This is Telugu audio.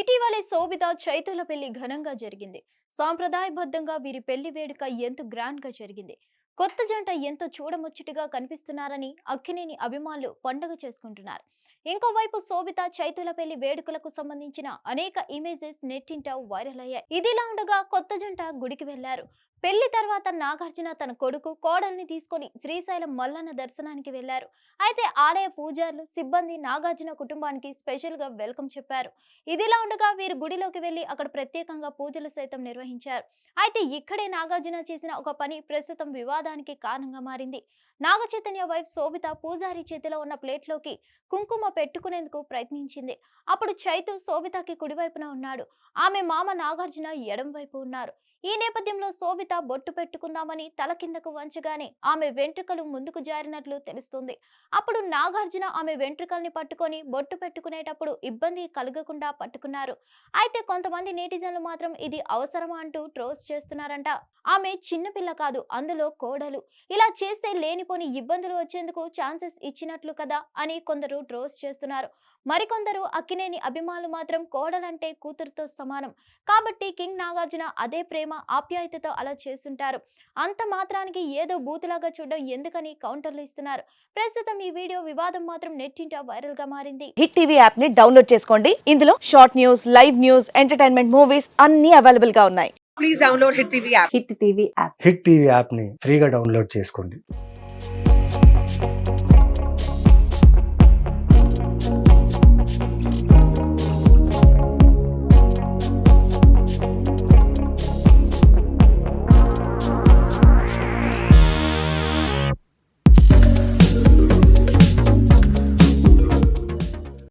ఇటీవలే శోభిత చైతుల పెళ్లి ఘనంగా జరిగింది. సాంప్రదాయబద్ధంగా వీరి పెళ్లి వేడుక ఎంతో గ్రాండ్ గా జరిగింది. కొత్త జంట ఎంతో చూడముచ్చటగా కనిపిస్తున్నారని అక్కినేని అభిమానులు పండుగ చేసుకుంటున్నారు. ఇంకోవైపు శోభిత చైతుల పెళ్లి వేడుకలకు సంబంధించిన అనేక ఇమేజెస్ నెట్టింట వైరల్ అయ్యాయి. ఇదిలా ఉండగా కొత్త జంట గుడికి వెళ్లారు. పెళ్లి తర్వాత నాగార్జున తన కొడుకు కోడల్ని తీసుకొని శ్రీశైలం మల్లన్న దర్శనానికి వెళ్లారు. అయితే ఆలయ పూజారులు సిబ్బంది నాగార్జున కుటుంబానికి స్పెషల్ గా వెల్కమ్ చెప్పారు. ఇదిలా ఉండగా వీరు గుడిలోకి వెళ్లి అక్కడ ప్రత్యేకంగా పూజలు సైతం నిర్వహించారు. అయితే ఇక్కడే నాగార్జున చేసిన ఒక పని ప్రస్తుతం వివాదానికి కారణంగా మారింది. నాగ చైతన్య వైఫ్ శోభిత పూజారి చేతిలో ఉన్న ప్లేట్లోకి కుంకుమ పెట్టుకునేందుకు ప్రయత్నించింది. అప్పుడు చైతు శోభితకి కుడివైపున ఉన్నాడు. ఆమె మామ నాగార్జున ఎడం వైపు ఉన్నారు. ఈ నేపథ్యంలో శోభిత బొట్టు పెట్టుకుందామని తల కిందకు వంచగానే ఆమె వెంట్రుకలు ముందుకు జారినట్లు తెలుస్తుంది. అప్పుడు నాగార్జున ఆమె వెంట్రుకల్ని పట్టుకొని బొట్టు పెట్టుకునేటప్పుడు ఇబ్బంది కలగకుండా పట్టుకున్నారు. అయితే కొంతమంది నెటిజన్లు మాత్రం ఇది అవసరమా అంటూ ట్రోల్స్ చేస్తున్నారంట. ఆమె చిన్నపిల్ల కాదు, అందులో కోడలు. ఇలా చేస్తే లేనిపోని ఇబ్బందులు వచ్చేందుకు ఛాన్సెస్ ఇచ్చినట్లు కదా అని కొందరు ట్రోల్స్ చేస్తున్నారు. మరికొందరు అక్కినేని అభిమానులు మాత్రం కోడలంటే కూతురుతో సమానం కాబట్టి కింగ్ నాగార్జున అదే ప్రేమ ఆప్యాయతతో అలా చేస్తుంటారు. అంత మాత్రానికి ఏదో బూతులాగా చూడడం ఎందుకని కౌంటర్లు ఇస్తున్నారు. ప్రస్తుతం ఈ వీడియో వివాదం మాత్రం నెట్టింట వైరల్ గా మారింది. హిట్ టీవీ యాప్ ని డౌన్లోడ్ చేసుకోండి. ఇందులో short news, live news, entertainment movies అన్ని అవైలబుల్ గా ఉన్నాయి. Please download Hit TV app. Hit TV app. Hit TV యాప్ని ఫ్రీగా డౌన్లోడ్ చేసుకోండి.